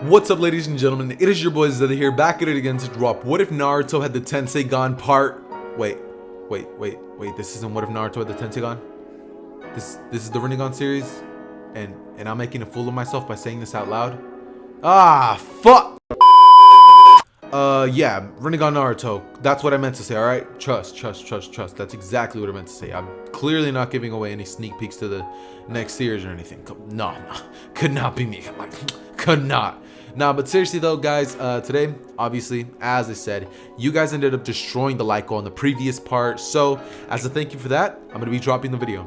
What's up, ladies and gentlemen? It is your boy Zeta here, back at it again to drop What If Naruto Had the Tensegan part. Wait, this isn't What If Naruto Had the Tensegan? This is the Rinnegan series, and I'm making a fool of myself by saying this out loud. Ah, fuck! Yeah, Rinnegan Naruto. That's what I meant to say, alright? Trust. That's exactly what I meant to say. I'm clearly not giving away any sneak peeks to the next series or anything. No, could not be me. Could not. Nah, but seriously though, guys, today, obviously, as I said, you guys ended up destroying the like goal in the previous part. So, as a thank you for that, I'm gonna be dropping the video.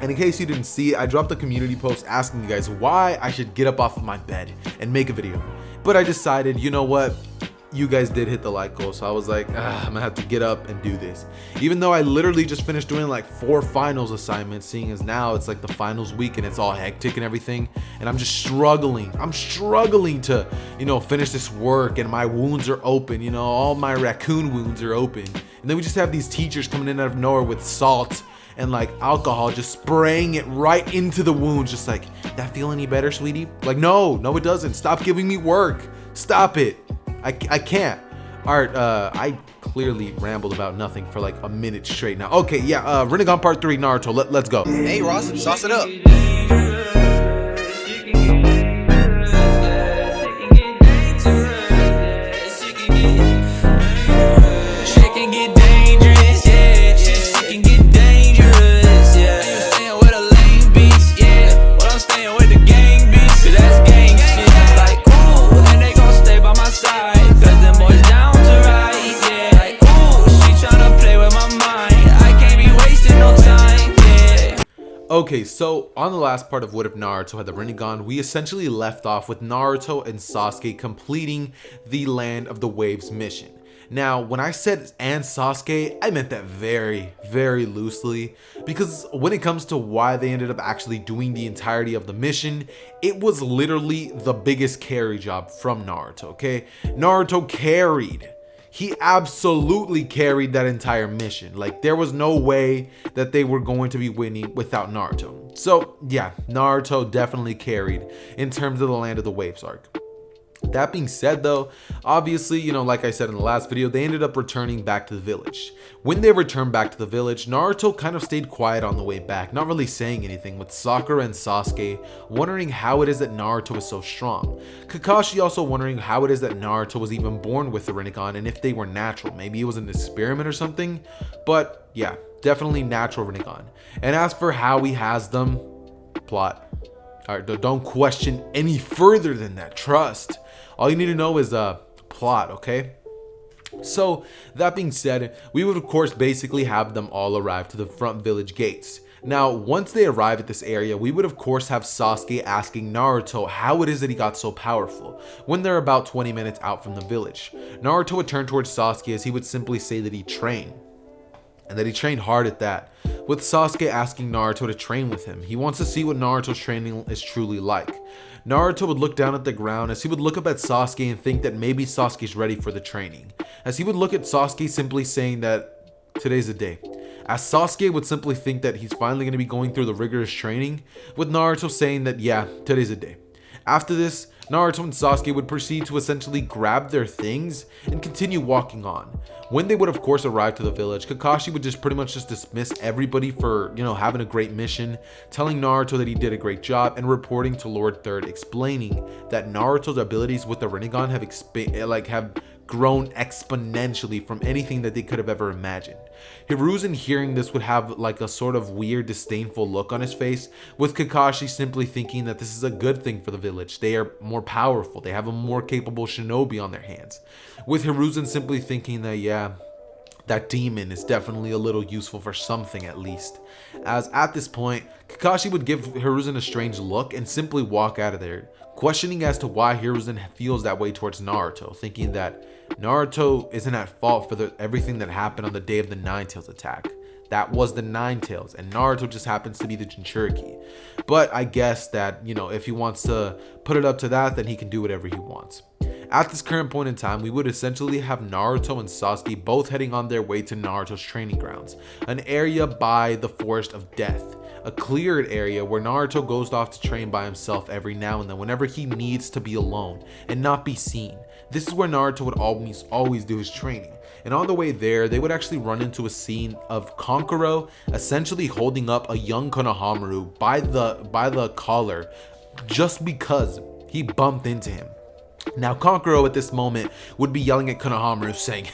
And in case you didn't see, I dropped a community post asking you guys why I should get up off of my bed and make a video. But I decided, you know what? You guys did hit the like goal, so I was like, I'm gonna have to get up and do this. Even though I literally just finished doing like 4 finals assignments, seeing as now it's like the finals week and it's all hectic and everything, and I'm just struggling. I'm struggling to, finish this work, and my wounds are open, all my raccoon wounds are open. And then we just have these teachers coming in out of nowhere with salt and like alcohol, just spraying it right into the wounds, just like, that feel any better, sweetie? Like, no, it doesn't. Stop giving me work. Stop it. I can't. Alright, I clearly rambled about nothing for like a minute straight now. Okay, yeah, Rinnegan Part 3 Naruto, let's go. Hey Ross, sauce it up. Okay, so on the last part of What If Naruto Had the Rinnegan, we essentially left off with Naruto and Sasuke completing the Land of the Waves mission. Now, when I said and Sasuke, I meant that very, very loosely, because when it comes to why they ended up actually doing the entirety of the mission, it was literally the biggest carry job from Naruto, okay? Naruto carried. He absolutely carried that entire mission. Like, there was no way that they were going to be winning without Naruto. So yeah, Naruto definitely carried in terms of the Land of the Waves arc. That being said though, obviously, like I said in the last video, they ended up returning back to the village. When they returned back to the village, Naruto kind of stayed quiet on the way back, not really saying anything, with Sakura and Sasuke wondering how it is that Naruto is so strong. Kakashi also wondering how it is that Naruto was even born with the Rinnegan and if they were natural. Maybe it was an experiment or something, but yeah, definitely natural Rinnegan. And as for how he has them, plot. Alright, don't question any further than that, trust. All you need to know is plot, okay? So that being said, we would of course basically have them all arrive to the front village gates. Now, once they arrive at this area, we would of course have Sasuke asking Naruto how it is that he got so powerful when they're about 20 minutes out from the village. Naruto would turn towards Sasuke as he would simply say that he trained. And that he trained hard at that, with Sasuke asking Naruto to train with him. He wants to see what Naruto's training is truly like. Naruto would look down at the ground as he would look up at Sasuke and think that maybe Sasuke's ready for the training. As he would look at Sasuke simply saying that today's the day. As Sasuke would simply think that he's finally going to be going through the rigorous training, with Naruto saying that yeah, today's the day. After this, Naruto and Sasuke would proceed to essentially grab their things and continue walking on. When they would of course arrive to the village, Kakashi would just pretty much just dismiss everybody for, having a great mission, telling Naruto that he did a great job, and reporting to Lord Third, explaining that Naruto's abilities with the Rinnegan have grown exponentially from anything that they could have ever imagined. Hiruzen hearing this would have like a sort of weird disdainful look on his face, with Kakashi simply thinking that this is a good thing for the village. They are more powerful, they have a more capable shinobi on their hands, with Hiruzen simply thinking that yeah, that demon is definitely a little useful for something at least. As at this point, Kakashi would give Hiruzen a strange look and simply walk out of there, questioning as to why Hiruzen feels that way towards Naruto, thinking that Naruto isn't at fault for everything that happened on the day of the Nine Tails attack. That was the Nine Tails, and Naruto just happens to be the Jinchuriki. But I guess that, if he wants to put it up to that, then he can do whatever he wants. At this current point in time, we would essentially have Naruto and Sasuke both heading on their way to Naruto's training grounds, an area by the Forest of Death, a cleared area where Naruto goes off to train by himself every now and then whenever he needs to be alone and not be seen. This is where Naruto would always do his training. And on the way there, they would actually run into a scene of Kankuro essentially holding up a young Konohamaru by the collar just because he bumped into him. Now Kankuro at this moment would be yelling at Konohamaru saying,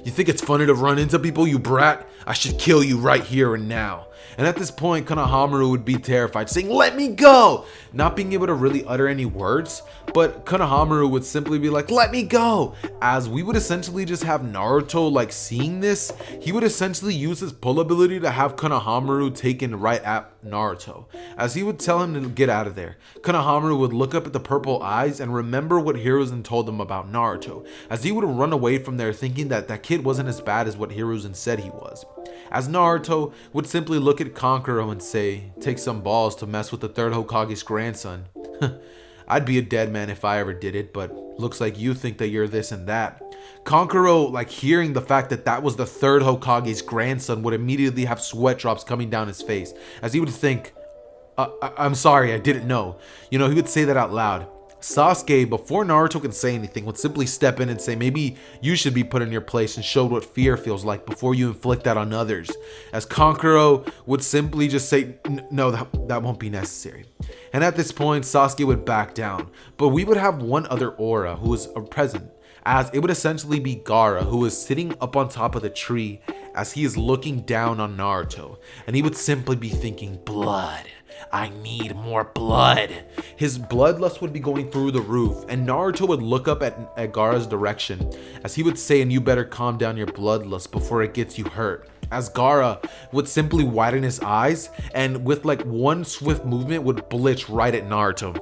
"You think it's funny to run into people, you brat? I should kill you right here and now." And at this point, Konohamaru would be terrified, saying, "Let me go!" Not being able to really utter any words, but Konohamaru would simply be like, "Let me go!" As we would essentially just have Naruto like seeing this, he would essentially use his pull ability to have Konohamaru taken right at Naruto. As he would tell him to get out of there, Konohamaru would look up at the purple eyes and remember what Hiruzen told him about Naruto, as he would run away from there thinking that that kid wasn't as bad as what Hiruzen said he was. As Naruto would simply look at Kankuro and say, "Take some balls to mess with the third Hokage's grandson." I'd be a dead man if I ever did it, but looks like you think that you're this and that. Kankuro, like hearing the fact that that was the third Hokage's grandson, would immediately have sweat drops coming down his face, as he would think, I'm sorry, I didn't know. You know, he would say that out loud. Sasuke, before Naruto can say anything, would simply step in and say, "Maybe you should be put in your place and show what fear feels like before you inflict that on others." As Kankuro would simply just say, "No, that won't be necessary." And at this point, Sasuke would back down. But we would have one other aura who was present, as it would essentially be Gaara, who was sitting up on top of the tree as he is looking down on Naruto. And he would simply be thinking, "Blood. I need more blood." His bloodlust would be going through the roof, and Naruto would look up at Gaara's direction as he would say, "And you better calm down your bloodlust before it gets you hurt." As Gaara would simply widen his eyes and with like one swift movement would blitz right at Naruto.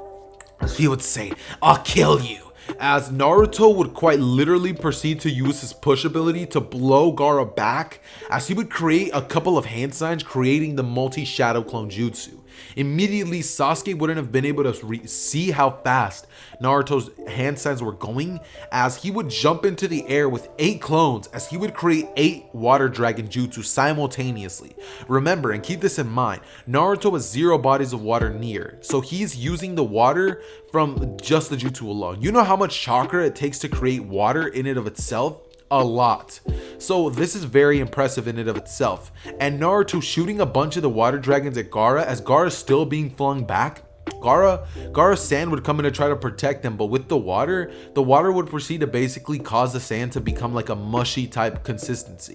As he would say, "I'll kill you." As Naruto would quite literally proceed to use his push ability to blow Gaara back, as he would create a couple of hand signs, creating the multi-shadow clone jutsu. Immediately, Sasuke wouldn't have been able to see how fast Naruto's hand signs were going, as he would jump into the air with 8 clones, as he would create 8 water dragon jutsu simultaneously. Remember, and keep this in mind, Naruto has 0 bodies of water near, so he's using the water from just the jutsu alone. You know how much chakra it takes to create water in and of itself? A lot. So this is very impressive in and of itself. And Naruto shooting a bunch of the water dragons at Gaara, as Gaara's still being flung back. Gaara's sand would come in to try to protect them, but with the water would proceed to basically cause the sand to become like a mushy type consistency.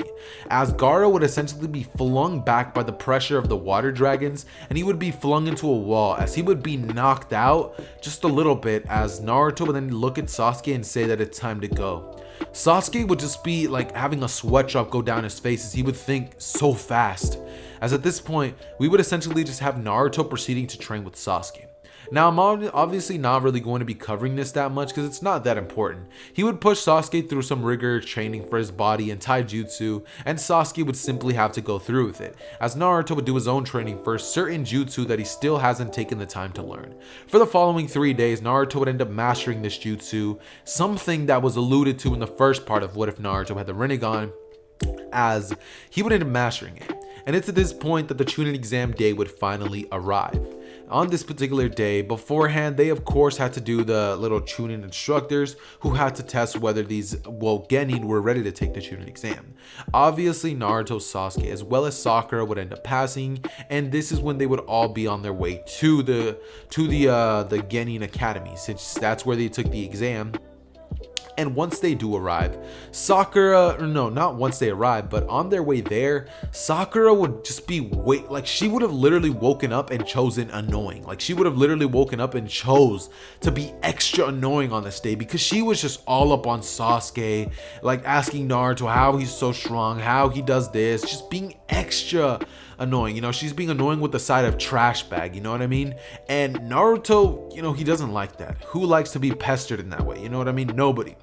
As Gaara would essentially be flung back by the pressure of the water dragons, and he would be flung into a wall, as he would be knocked out just a little bit, as Naruto would then look at Sasuke and say that it's time to go. Sasuke would just be like having a sweat drop go down his face, as he would think so fast. As at this point, we would essentially just have Naruto proceeding to train with Sasuke. Now, I'm obviously not really going to be covering this that much because it's not that important. He would push Sasuke through some rigorous training for his body and taijutsu, and Sasuke would simply have to go through with it, as Naruto would do his own training for certain jutsu that he still hasn't taken the time to learn. For the following 3 days, Naruto would end up mastering this jutsu, something that was alluded to in the first part of What If Naruto Had the Rinnegan, as he would end up mastering it. And it's at this point that the Chunin exam day would finally arrive. On this particular day, beforehand, they of course had to do the little Chunin instructors who had to test whether these Genin were ready to take the Chunin exam. Obviously, Naruto, Sasuke, as well as Sakura would end up passing, and this is when they would all be on their way to the Genin Academy, since that's where they took the exam. And once they do arrive, not once they arrive, but on their way there, Sakura would just be like she would have literally woken up and chosen annoying. Like she would have literally woken up and chose to be extra annoying on this day, because she was just all up on Sasuke, like asking Naruto how he's so strong, how he does this, just being extra annoying. You know, she's being annoying with the side of trash bag, you know what I mean? And Naruto, you know, he doesn't like that. Who likes to be pestered in that way? You know what I mean? Nobody.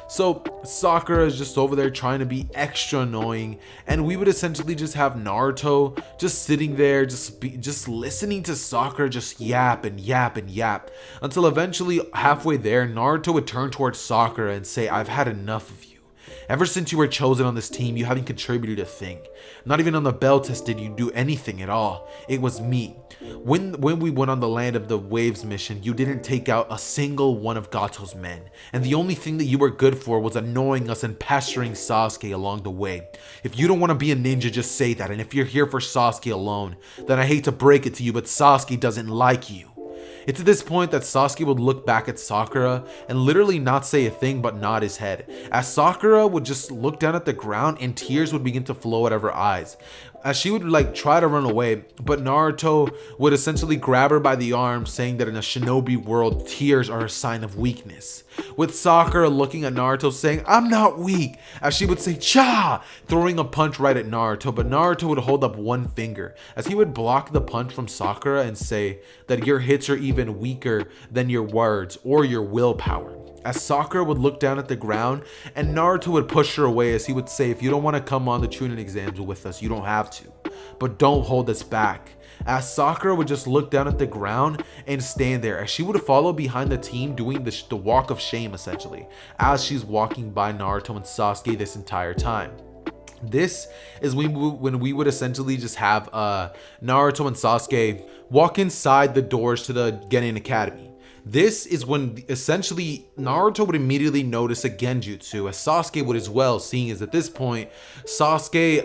So Sakura is just over there trying to be extra annoying, and we would essentially just have Naruto just sitting there, just listening to Sakura just yap and yap and yap, until eventually halfway there, Naruto would turn towards Sakura and say, "I've had enough of you." Ever since you were chosen on this team, you haven't contributed a thing. Not even on the bell test did you do anything at all. It was me. When we went on the Land of the Waves mission, you didn't take out a single one of Gato's men. And the only thing that you were good for was annoying us and pestering Sasuke along the way. If you don't want to be a ninja, just say that. And if you're here for Sasuke alone, then I hate to break it to you, but Sasuke doesn't like you. It's at this point that Sasuke would look back at Sakura and literally not say a thing but nod his head, as Sakura would just look down at the ground and tears would begin to flow out of her eyes, as she would like try to run away, but Naruto would essentially grab her by the arm, saying that in a shinobi world, tears are a sign of weakness. With Sakura looking at Naruto saying, "I'm not weak," as she would say, "Cha!" throwing a punch right at Naruto, but Naruto would hold up one finger, as he would block the punch from Sakura and say that your hits are even weaker than your words or your willpower. As Sakura would look down at the ground and Naruto would push her away, as he would say, "If you don't want to come on the Chunin exams with us, you don't have to, but don't hold us back." As Sakura would just look down at the ground and stand there, as she would follow behind the team doing the walk of shame essentially, as she's walking by Naruto and Sasuke this entire time. This is when we would essentially just have Naruto and Sasuke walk inside the doors to the Genin Academy. This is when essentially Naruto would immediately notice a genjutsu, as Sasuke would as well, seeing as at this point Sasuke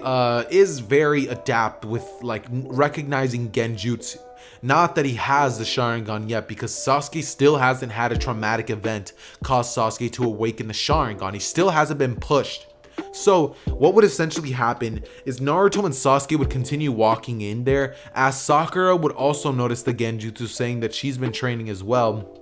is very adept with like recognizing genjutsu. Not that he has the Sharingan yet, because Sasuke still hasn't had a traumatic event cause Sasuke to awaken the Sharingan. He still hasn't been pushed. So what would essentially happen is Naruto and Sasuke would continue walking in there, as Sakura would also notice the genjutsu, saying that she's been training as well,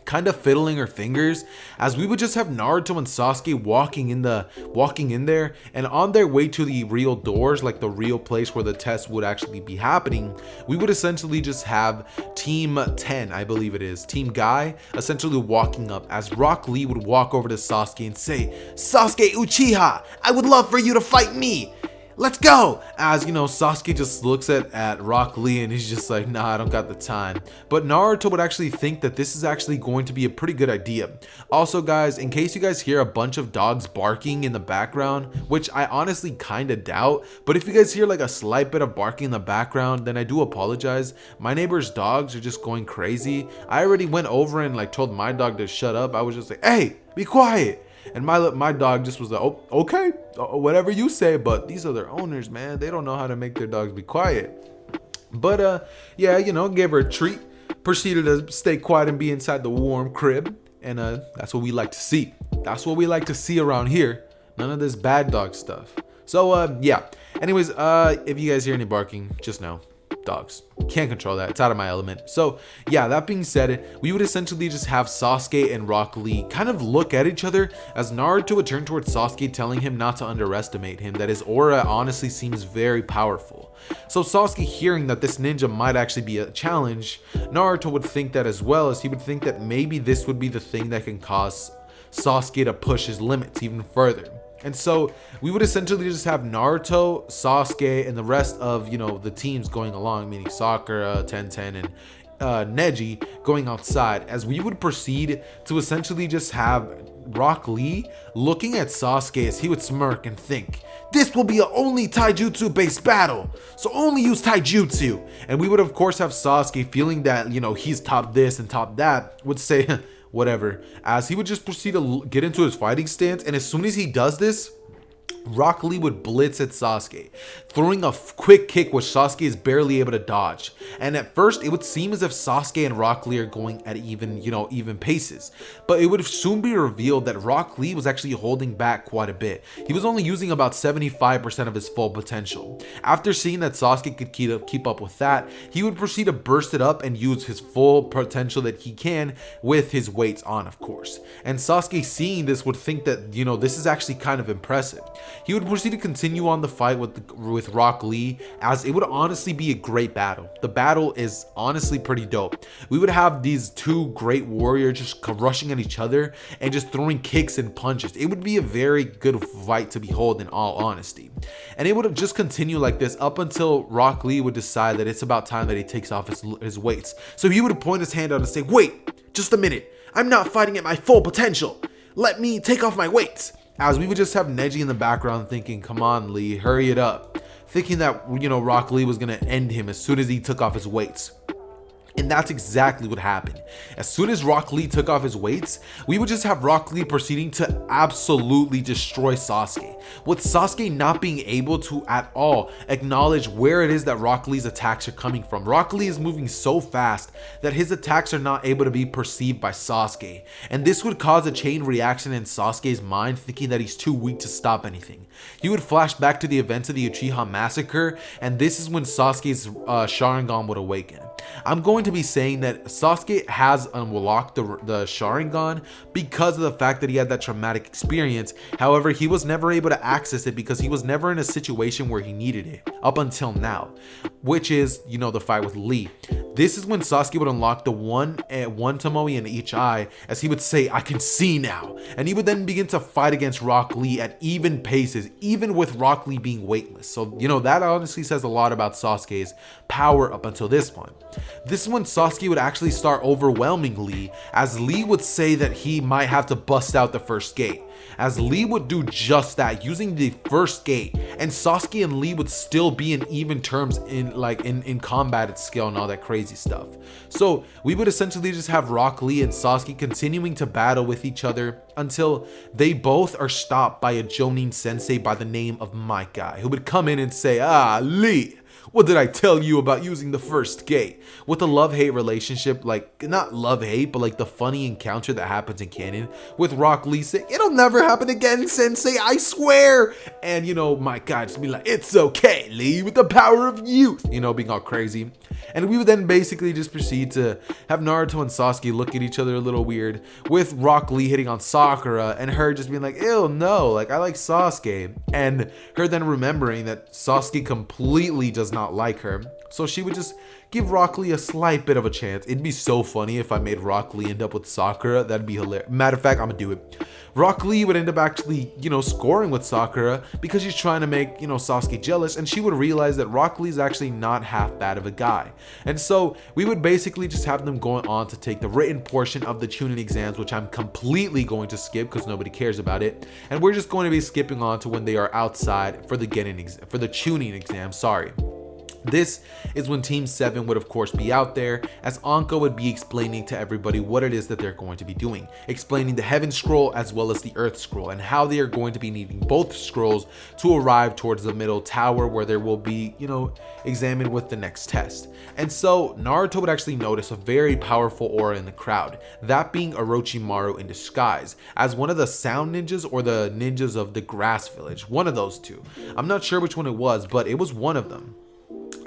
kind of fiddling her fingers, as we would just have Naruto and Sasuke walking in there, and on their way to the real doors, like the real place where the test would actually be happening, we would essentially just have Team 10, I believe it is, Team Guy, essentially walking up, as Rock Lee would walk over to Sasuke and say, "Sasuke Uchiha, I would love for you to fight me. Let's go!" As you know, Sasuke just looks at Rock Lee and he's just like, "Nah, I don't got the time." But Naruto would actually think that this is actually going to be a pretty good idea. Also guys, in case you guys hear a bunch of dogs barking in the background, which I honestly kind of doubt, but if you guys hear like a slight bit of barking in the background, then I do apologize. My neighbor's dogs are just going crazy. I already went over and like told my dog to shut up. I was just like, "Hey, be quiet." And my dog just was like, "Oh, okay, whatever you say," but these are their owners, man. They don't know how to make their dogs be quiet. But yeah, you know, gave her a treat, proceeded to stay quiet and be inside the warm crib. And that's what we like to see. That's what we like to see around here. None of this bad dog stuff. So yeah, anyways, if you guys hear any barking, just know, dogs. Can't control that. It's out of my element. So yeah, that being said, we would essentially just have Sasuke and Rock Lee kind of look at each other, as Naruto would turn towards Sasuke, telling him not to underestimate him, that his aura honestly seems very powerful. So Sasuke, hearing that this ninja might actually be a challenge, Naruto would think that as well, as he would think that maybe this would be the thing that can cause Sasuke to push his limits even further. And so we would essentially just have Naruto, Sasuke, and the rest of, you know, the teams going along, meaning Sakura, Tenten, and Neji going outside, as we would proceed to essentially just have Rock Lee looking at Sasuke, as he would smirk and think, "This will be a only taijutsu based battle, so only use taijutsu." And we would of course have Sasuke, feeling that, you know, he's top this and top that, would say whatever, as he would just proceed to get into his fighting stance. And as soon as he does this, Rock Lee would blitz at Sasuke, throwing a quick kick which Sasuke is barely able to dodge. And at first, it would seem as if Sasuke and Rock Lee are going at even paces. But it would soon be revealed that Rock Lee was actually holding back quite a bit. He was only using about 75% of his full potential. After seeing that Sasuke could keep up with that, he would proceed to burst it up and use his full potential that he can, with his weights on, of course. And Sasuke, seeing this, would think that, you know, this is actually kind of impressive. He would proceed to continue on the fight with Rock Lee, as it would honestly be a great battle. The battle is honestly pretty dope. We would have these two great warriors just rushing at each other and just throwing kicks and punches. It would be a very good fight to behold, in all honesty. And it would have just continued like this up until Rock Lee would decide that it's about time that he takes off his weights. So he would point his hand out and say, "Wait, just a minute. I'm not fighting at my full potential. Let me take off my weights." as we would just have Neji in the background thinking, come on, Lee, hurry it up. Thinking that, Rock Lee was going to end him as soon as he took off his weights. And that's exactly what happened. As soon as Rock Lee took off his weights, we would just have Rock Lee proceeding to absolutely destroy Sasuke, with Sasuke not being able to at all acknowledge where it is that Rock Lee's attacks are coming from. Rock Lee is moving so fast that his attacks are not able to be perceived by Sasuke, and this would cause a chain reaction in Sasuke's mind, thinking that he's too weak to stop anything. He would flash back to the events of the Uchiha massacre, and this is when Sasuke's Sharingan would awaken. I'm going to be saying that Sasuke has unlocked the Sharingan because of the fact that he had that traumatic experience. However, he was never able to access it because he was never in a situation where he needed it up until now, which is, the fight with Lee. This is when Sasuke would unlock the one Tomoe in each eye, as he would say, I can see now. And he would then begin to fight against Rock Lee at even paces, even with Rock Lee being weightless. So, that honestly says a lot about Sasuke's power up until this point. This is when Sasuke would actually start overwhelming Lee, as Lee would say that he might have to bust out the first gate. As Lee would do just that, using the first gate, and Sasuke and Lee would still be in even terms in combat at skill and all that crazy stuff. So we would essentially just have Rock Lee and Sasuke continuing to battle with each other until they both are stopped by a Jonin sensei by the name of My Guy, who would come in and say, Lee, what did I tell you about using the first gate? With a love-hate relationship, not love-hate, but the funny encounter that happens in canon with Rock Lee saying, it'll never happen again, sensei, I swear. And, My God just be like, it's okay, Lee, with the power of youth, being all crazy. And we would then basically just proceed to have Naruto and Sasuke look at each other a little weird, with Rock Lee hitting on Sakura and her just being like, ew, no, I like Sasuke. And her then remembering that Sasuke completely does not like her, so she would just give Rock Lee a slight bit of a chance. It'd be so funny if I made Rock Lee end up with Sakura. That'd be hilarious. Matter of fact, I'm gonna do it. Rock Lee would end up actually, scoring with Sakura because she's trying to make, Sasuke jealous, and she would realize that Rock Lee's actually not half bad of a guy. And so we would basically just have them going on to take the written portion of the Chunin exams, which I'm completely going to skip because nobody cares about it. And we're just going to be skipping on to when they are outside for the Chunin exam, sorry. This is when Team 7 would of course be out there, as Anko would be explaining to everybody what it is that they're going to be doing, explaining the Heaven Scroll as well as the Earth Scroll, and how they are going to be needing both scrolls to arrive towards the middle tower where there will be, examined with the next test. And so Naruto would actually notice a very powerful aura in the crowd, that being Orochimaru in disguise, as one of the sound ninjas or the ninjas of the grass village, one of those two. I'm not sure which one it was, but it was one of them.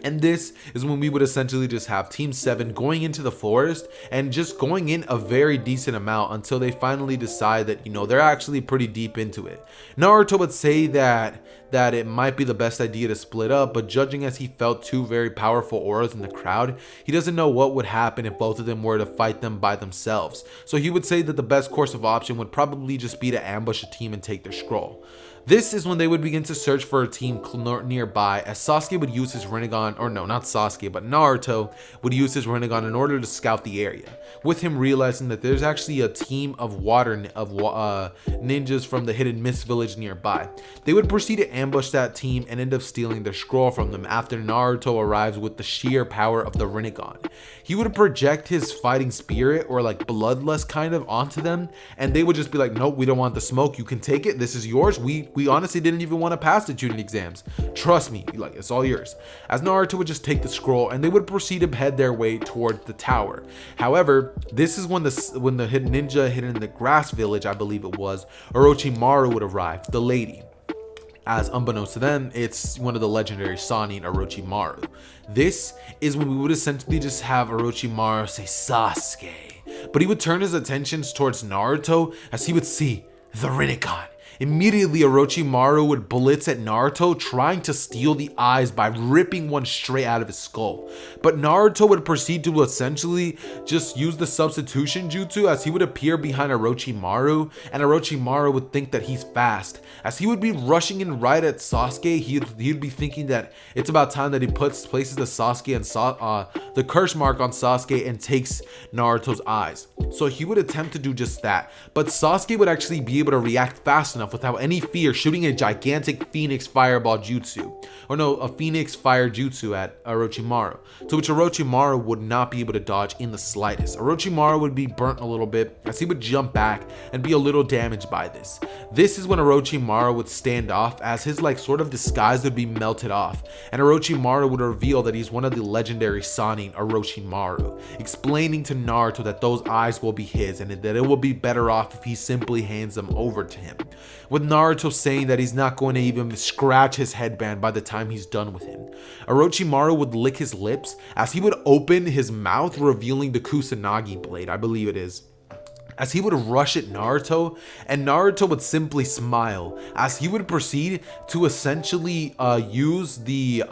And this is when we would essentially just have Team 7 going into the forest and just going in a very decent amount until they finally decide that, they're actually pretty deep into it. Naruto would say that it might be the best idea to split up, but judging as he felt two very powerful auras in the crowd, he doesn't know what would happen if both of them were to fight them by themselves. So he would say that the best course of option would probably just be to ambush a team and take their scroll. This is when they would begin to search for a team nearby, as Sasuke would use his Rinnegan, or no, not Sasuke, but Naruto would use his Rinnegan in order to scout the area, with him realizing that there's actually a team of ninjas from the Hidden Mist village nearby. They would proceed to ambush that team and end up stealing their scroll from them after Naruto arrives with the sheer power of the Rinnegan. He would project his fighting spirit, or bloodlust kind of, onto them, and they would just be like, nope, we don't want the smoke, you can take it, this is yours. We honestly didn't even want to pass the Chunin exams. Trust me, it's all yours. As Naruto would just take the scroll and they would proceed to head their way towards the tower. However, this is when the hidden ninja hidden in the grass village, I believe it was, Orochimaru would arrive, the lady. As unbeknownst to them, it's one of the legendary Sannin, Orochimaru. This is when we would essentially just have Orochimaru say Sasuke, but he would turn his attentions towards Naruto as he would see the Rinnegan. Immediately, Orochimaru would blitz at Naruto, trying to steal the eyes by ripping one straight out of his skull. But Naruto would proceed to essentially just use the substitution jutsu, as he would appear behind Orochimaru, and Orochimaru would think that he's fast. As he would be rushing in right at Sasuke, he'd be thinking that it's about time that he places the Sasuke and the curse mark on Sasuke and takes Naruto's eyes. So he would attempt to do just that, but Sasuke would actually be able to react fast enough enough without any fear, shooting a gigantic Phoenix Fireball Jutsu. Or no, a Phoenix Fire Jutsu at Orochimaru, to which Orochimaru would not be able to dodge in the slightest. Orochimaru would be burnt a little bit as he would jump back and be a little damaged by this. This is when Orochimaru would stand off as his sort of disguise would be melted off, and Orochimaru would reveal that he's one of the legendary Sannin Orochimaru, explaining to Naruto that those eyes will be his and that it will be better off if he simply hands them over to him, with Naruto saying that he's not going to even scratch his headband by the time he's done with him. Orochimaru would lick his lips as he would open his mouth, revealing the Kusanagi blade, I believe it is, as he would rush at Naruto, and Naruto would simply smile as he would proceed to essentially use the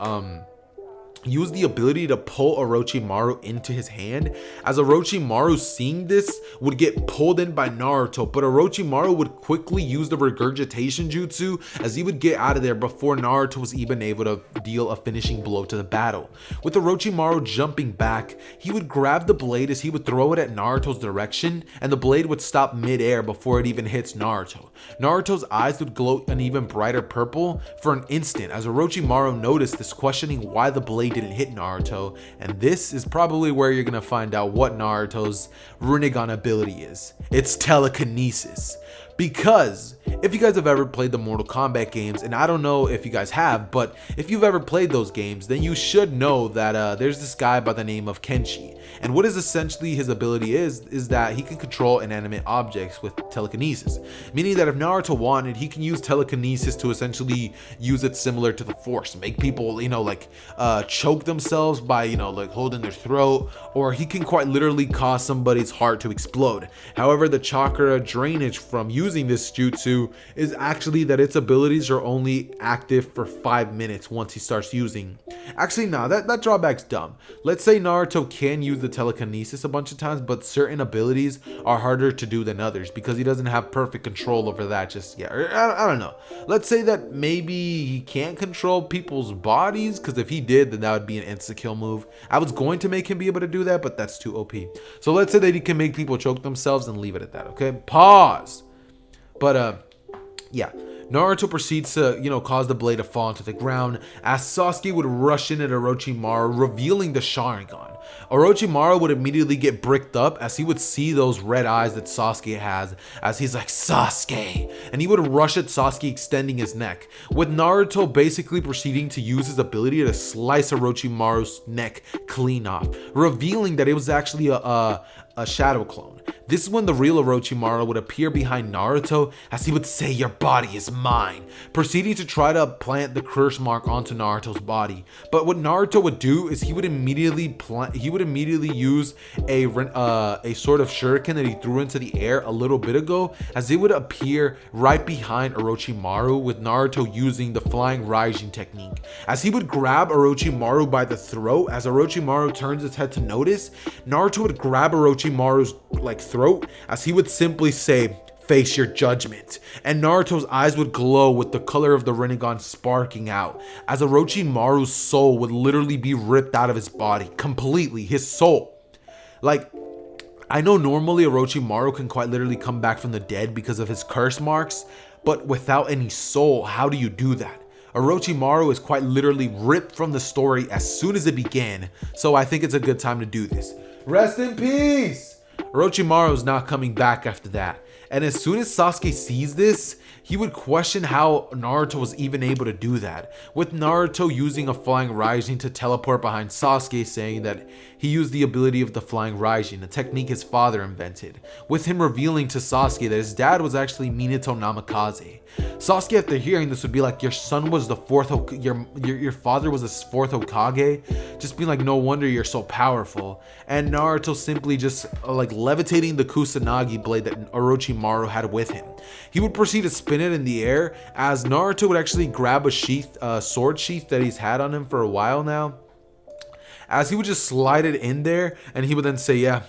ability to pull Orochimaru into his hand, as Orochimaru, seeing this, would get pulled in by Naruto, but Orochimaru would quickly use the regurgitation jutsu as he would get out of there before Naruto was even able to deal a finishing blow to the battle. With Orochimaru jumping back, he would grab the blade as he would throw it at Naruto's direction, and the blade would stop mid-air before it even hits Naruto. Naruto's eyes would glow an even brighter purple for an instant as Orochimaru noticed this, questioning why the blade didn't hit Naruto, and this is probably where you're gonna find out what Naruto's Rinnegan ability is. It's telekinesis. Because if you guys have ever played the Mortal Kombat games, and I don't know if you guys have, but if you've ever played those games, then you should know that there's this guy by the name of Kenshi, and what is essentially his ability is that he can control inanimate objects with telekinesis, meaning that if Naruto wanted, he can use telekinesis to essentially use it similar to the Force, make people choke themselves by holding their throat, or he can quite literally cause somebody's heart to explode. However, the chakra drainage from using this jutsu is actually that its abilities are only active for 5 minutes once he starts using. Actually, no, that drawback's dumb. Let's say Naruto can use the telekinesis a bunch of times, but certain abilities are harder to do than others because he doesn't have perfect control over that just yet. Or, I don't know. Let's say that maybe he can't control people's bodies, because if he did, then that would be an insta-kill move. I was going to make him be able to do that, but that's too OP. So let's say that he can make people choke themselves and leave it at that, okay? Pause. But yeah, Naruto proceeds to, cause the blade to fall into the ground as Sasuke would rush in at Orochimaru, revealing the Sharingan. Orochimaru would immediately get bricked up as he would see those red eyes that Sasuke has, as he's like, Sasuke, and he would rush at Sasuke, extending his neck, with Naruto basically proceeding to use his ability to slice Orochimaru's neck clean off, revealing that it was actually a shadow clone. This is when the real Orochimaru would appear behind Naruto as he would say, "Your body is mine," proceeding to try to plant the curse mark onto Naruto's body. But what Naruto would do is he would immediately use a sort of shuriken that he threw into the air a little bit ago, as it would appear right behind Orochimaru, with Naruto using the flying Raijin technique. As he would grab Orochimaru by the throat, as Orochimaru turns his head to notice, Naruto would grab Orochimaru's throat as he would simply say, "Face your judgment," and Naruto's eyes would glow with the color of the Rinnegan sparking out, as Orochimaru's soul would literally be ripped out of his body completely, his soul. I know normally Orochimaru can quite literally come back from the dead because of his curse marks, but without any soul, how do you do that? Orochimaru is quite literally ripped from the story as soon as it began, so I think it's a good time to do this. Rest in peace! Orochimaru is not coming back after that, and as soon as Sasuke sees this, he would question how Naruto was even able to do that, with Naruto using a flying Raijin to teleport behind Sasuke, saying that he used the ability of the flying Raijin, a technique his father invented, with him revealing to Sasuke that his dad was actually Minato Namikaze. Sasuke, after hearing this, would be like, your son was the fourth, your father was the fourth Hokage, just being like, no wonder you're so powerful. And Naruto simply just levitating the Kusanagi blade that Orochimaru had with him. He would proceed to spin it in the air, as Naruto would actually grab a sword sheath that he's had on him for a while now, as he would just slide it in there, and he would then say, yeah.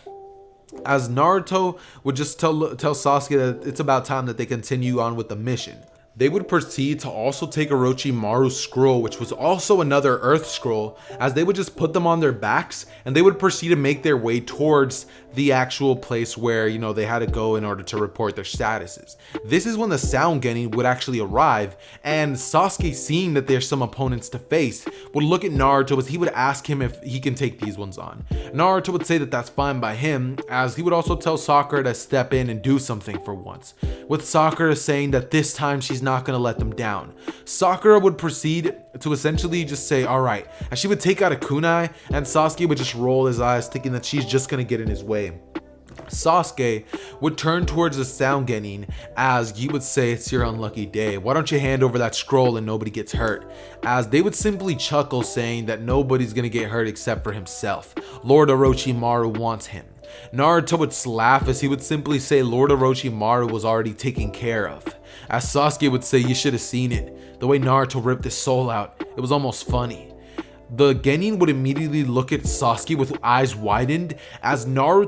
As Naruto would just tell Sasuke that it's about time that they continue on with the mission. They would proceed to also take Orochimaru's scroll, which was also another earth scroll, as they would just put them on their backs and they would proceed to make their way towards the actual place where, they had to go in order to report their statuses. This is when the Sound Genin would actually arrive, and Sasuke, seeing that there's some opponents to face, would look at Naruto as he would ask him if he can take these ones on. Naruto would say that that's fine by him, as he would also tell Sakura to step in and do something for once, with Sakura saying that this time she's not going to let them down. Sakura would proceed to essentially just say, alright, as she would take out a kunai, and Sasuke would just roll his eyes, thinking that she's just going to get in his way. Sasuke would turn towards the Sound Genin as he would say, it's your unlucky day. Why don't you hand over that scroll and nobody gets hurt? As they would simply chuckle, saying that nobody's gonna get hurt except for himself. Lord Orochimaru wants him. Naruto would laugh as he would simply say Lord Orochimaru was already taken care of. As Sasuke would say, you should have seen it. The way Naruto ripped his soul out, it was almost funny. The Genin would immediately look at Sasuke with eyes widened as not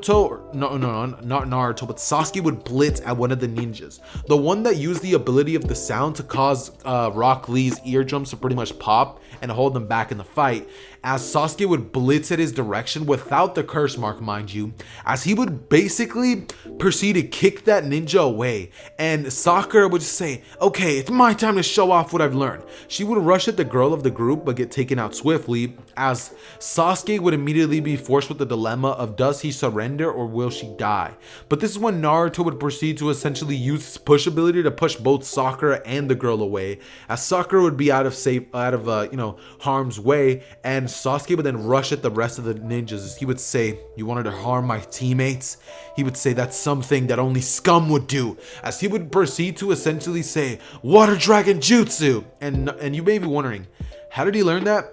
Naruto, but Sasuke would blitz at one of the ninjas. The one that used the ability of the sound to cause Rock Lee's eardrums to pretty much pop and hold them back in the fight, as Sasuke would blitz at his direction without the curse mark, mind you, as he would basically proceed to kick that ninja away, and Sakura would just say, okay, it's my time to show off what I've learned. She would rush at the girl of the group but get taken out swiftly, as Sasuke would immediately be forced with the dilemma of does he surrender or will she die. But this is when Naruto would proceed to essentially use his push ability to push both Sakura and the girl away, as Sakura would be out of harm's way, and Sasuke would then rush at the rest of the ninjas as he would say, you wanted to harm my teammates? He would say that's something that only scum would do, as he would proceed to essentially say water dragon jutsu. And you may be wondering, how did he learn that?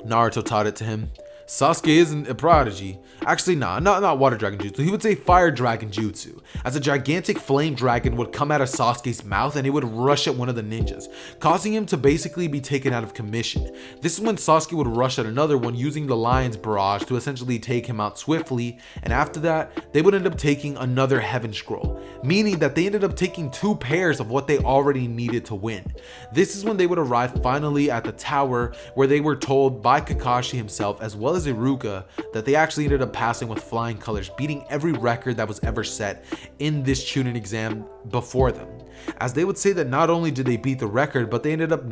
Naruto taught it to him. Sasuke isn't a prodigy. Actually, not water dragon jutsu. He would say fire dragon jutsu, as a gigantic flame dragon would come out of Sasuke's mouth and it would rush at one of the ninjas, causing him to basically be taken out of commission. This is when Sasuke would rush at another one using the lion's barrage to essentially take him out swiftly, and after that, they would end up taking another heaven scroll, meaning that they ended up taking 2 pairs of what they already needed to win. This is when they would arrive finally at the tower, where they were told by Kakashi himself as well as Iruka that they actually ended up passing with flying colors, beating every record that was ever set in this Chunin exam before them. As they would say that not only did they beat the record, but they ended up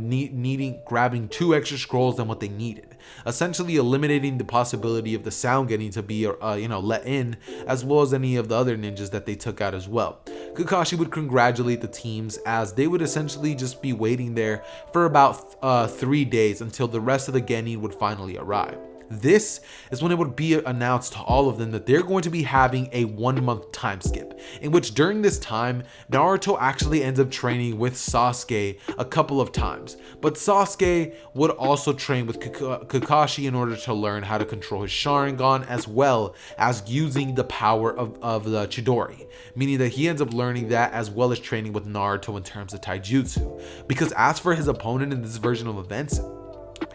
grabbing 2 extra scrolls than what they needed, essentially eliminating the possibility of the Sound Genin to be let in, as well as any of the other ninjas that they took out as well. Kakashi would congratulate the teams, as they would essentially just be waiting there for about 3 days until the rest of the Genin would finally arrive. This is when it would be announced to all of them that they're going to be having a 1-month time skip, in which during this time, Naruto actually ends up training with Sasuke a couple of times. But Sasuke would also train with Kakashi in order to learn how to control his Sharingan, as well as using the power of the Chidori, meaning that he ends up learning that as well as training with Naruto in terms of Taijutsu. Because as for his opponent in this version of events,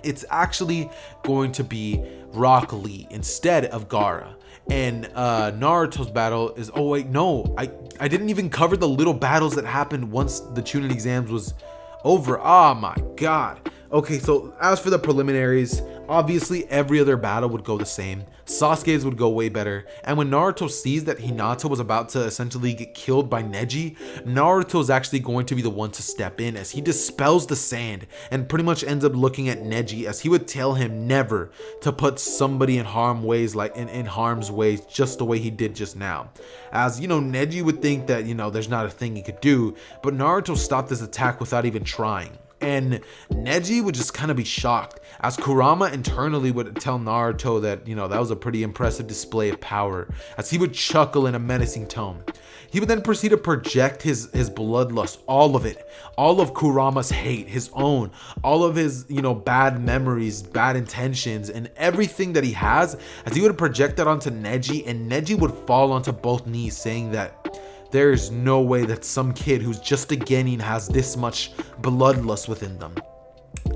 it's actually going to be Rock Lee instead of Gaara. And Naruto's battle is, oh wait, no, I didn't even cover the little battles that happened once the Chunin exams was over. Oh my god. Okay, so as for the preliminaries, obviously every other battle would go the same. Sasuke's would go way better, and when Naruto sees that Hinata was about to essentially get killed by Neji, Naruto is actually going to be the one to step in, as he dispels the sand and pretty much ends up looking at Neji, as he would tell him never to put somebody in harm's way, just the way he did just now. As Neji would think that there's not a thing he could do, but Naruto stopped this attack without even trying. And Neji would just kind of be shocked, as Kurama internally would tell Naruto that that was a pretty impressive display of power, as he would chuckle in a menacing tone. He would then proceed to project his bloodlust, all of it, all of Kurama's hate, his own, all of his bad memories, bad intentions, and everything that he has, as he would project that onto Neji, and Neji would fall onto both knees, saying that there's no way that some kid who's just a genin has this much bloodlust within them.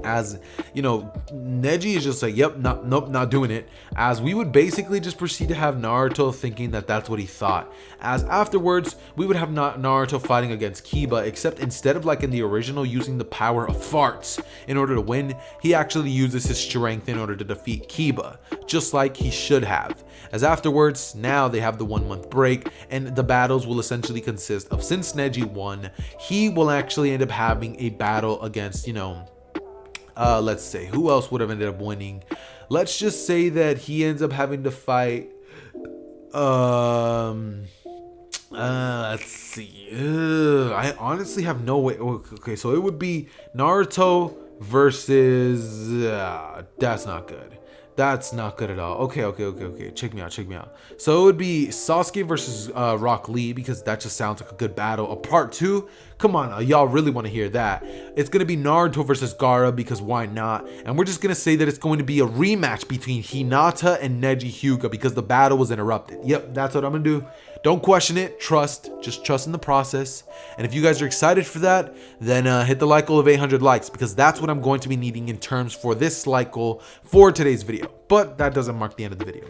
As you know, Neji is just like, yep, nope, not doing it. As we would basically just proceed to have Naruto thinking that that's what he thought. As afterwards, we would have Naruto fighting against Kiba, except instead of like in the original using the power of farts in order to win, he actually uses his strength in order to defeat Kiba, just like he should have. As afterwards, now they have the 1 month break, and the battles will essentially consist of, since Neji won, he will actually end up having a battle against, you know, let's say, who else would have ended up winning? Let's just say that he ends up having to fight, let's see, I honestly have no way. Okay, so it would be Naruto versus, that's not good. That's not good at all. Okay. Check me out. So it would be Sasuke versus Rock Lee, because that just sounds like a good battle. A part 2? Come on, y'all really want to hear that. It's going to be Naruto versus Gaara, because why not? And we're just going to say that it's going to be a rematch between Hinata and Neji Hyuga, because the battle was interrupted. Yep, that's what I'm going to do. Don't question it. Just trust in the process. And if you guys are excited for that, then hit the like goal of 800 likes, because that's what I'm going to be needing in terms for this like goal for today's video. But that doesn't mark the end of the video.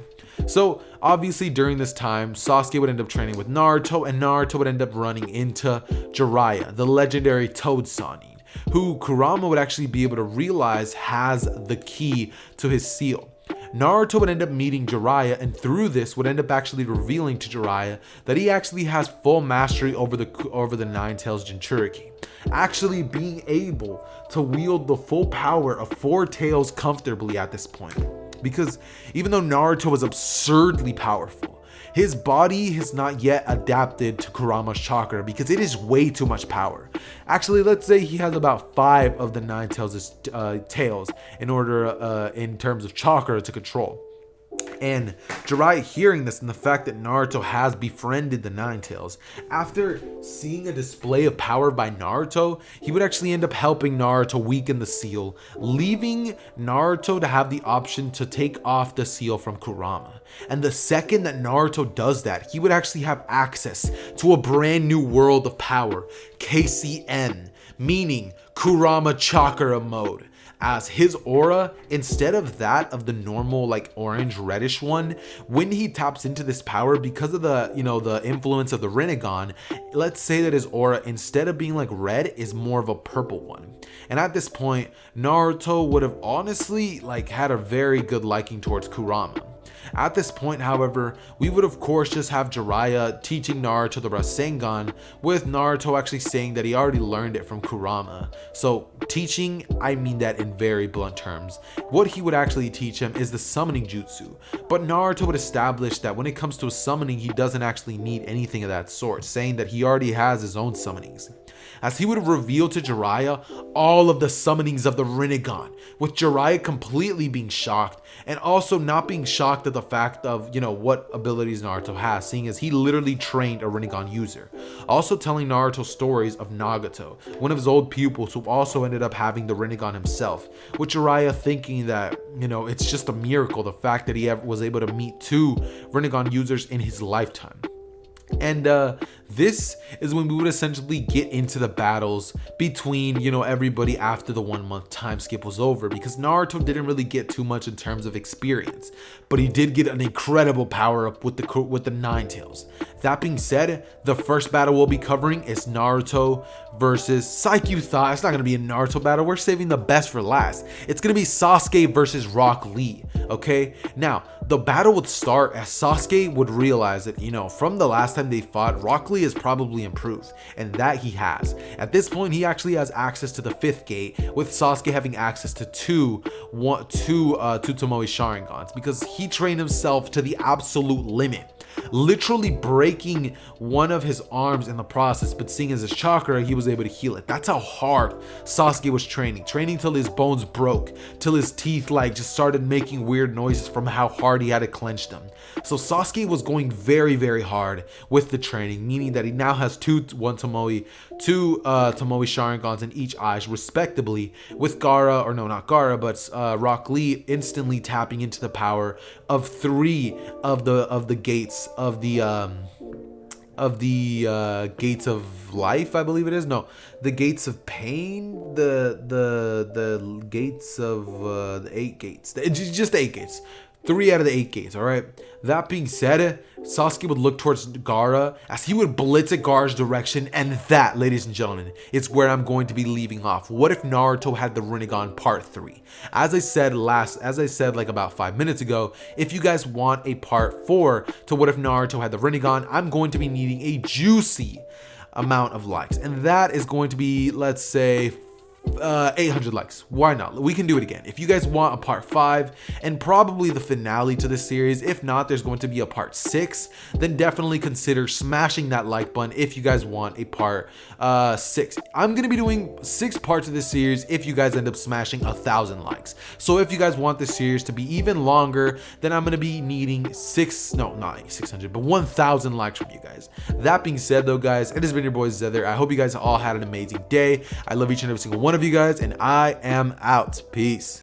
So obviously during this time, Sasuke would end up training with Naruto, and Naruto would end up running into Jiraiya, the legendary Toad Sannin, who Kurama would actually be able to realize has the key to his seal. Naruto would end up meeting Jiraiya, and through this would end up actually revealing to Jiraiya that he actually has full mastery over the Nine Tails Jinchuriki, actually being able to wield the full power of 4 tails comfortably at this point. Because even though Naruto is absurdly powerful, his body has not yet adapted to Kurama's chakra, because it is way too much power. Actually, let's say he has about 5 of the Nine Tails tails in order in terms of chakra to control. And Jiraiya, hearing this and the fact that Naruto has befriended the Nine Tails, after seeing a display of power by Naruto, he would actually end up helping Naruto weaken the seal, leaving Naruto to have the option to take off the seal from Kurama. And the second that Naruto does that, he would actually have access to a brand new world of power, KCN, meaning Kurama Chakra mode. As his aura, instead of that of the normal like orange reddish one, when he taps into this power, because of the, you know, the influence of the Rinnegan, let's say that his aura, instead of being like red, is more of a purple one. And at this point, Naruto would have honestly like had a very good liking towards Kurama. At this point, however, we would of course just have Jiraiya teaching Naruto the Rasengan, with Naruto actually saying that he already learned it from Kurama. So teaching, I mean that in very blunt terms. What he would actually teach him is the summoning jutsu, but Naruto would establish that when it comes to summoning, he doesn't actually need anything of that sort, saying that he already has his own summonings. As he would reveal to Jiraiya all of the summonings of the Rinnegan, with Jiraiya completely being shocked, and also not being shocked at the fact of, you know, what abilities Naruto has, seeing as he literally trained a Rinnegan user. Also telling Naruto stories of Nagato, one of his old pupils who also ended up having the Rinnegan himself, with Jiraiya thinking that, you know, it's just a miracle, the fact that he was able to meet 2 Rinnegan users in his lifetime. And this is when we would essentially get into the battles between, you know, everybody after the 1 month time skip was over, because Naruto didn't really get too much in terms of experience, but he did get an incredible power up with the Nine Tails. That being said, the first battle we'll be covering is Naruto versus, psych, you thought it's not going to be a Naruto battle, we're saving the best for last. It's going to be Sasuke versus Rock Lee. Okay, now the battle would start as Sasuke would realize that, you know, from the last time they fought, Rock Lee is probably improved, and that he has. At this point, he actually has access to the 5th gate, with Sasuke having access to two Tomoe Sharingans, because he trained himself to the absolute limit, literally breaking one of his arms in the process, but seeing as his chakra, he was able to heal it. That's how hard Sasuke was training till his bones broke, till his teeth like just started making weird noises from how hard he had to clench them. So Sasuke was going very, very hard with the training, meaning that he now has two Tomoe Sharingans in each eye, respectively, with Rock Lee instantly tapping into the power of 3 of the gates of the of the gates of life, I believe it is. No, the gates of pain, the gates of the 8 gates, just the 8 gates. 3 out of the 8 gates, alright? That being said, Sasuke would look towards Gaara as he would blitz at Gaara's direction, and that, ladies and gentlemen, is where I'm going to be leaving off. What if Naruto had the Rinnegan part 3? As I said like about 5 minutes ago, if you guys want a part 4 to what if Naruto had the Rinnegan, I'm going to be needing a juicy amount of likes, and that is going to be, let's say, 800 likes. Why not? We can do it again. If you guys want a part 5 and probably the finale to this series, if not, there's going to be a part 6, then definitely consider smashing that like button if you guys want a part 6. I'm gonna be doing 6 parts of this series if you guys end up smashing 1,000 likes. So if you guys want this series to be even longer, then I'm gonna be needing not 600, but 1,000 likes from you guys. That being said though, guys, it has been your boy Zether. I hope you guys all had an amazing day. I love each and every single one of you guys, and I am out. Peace.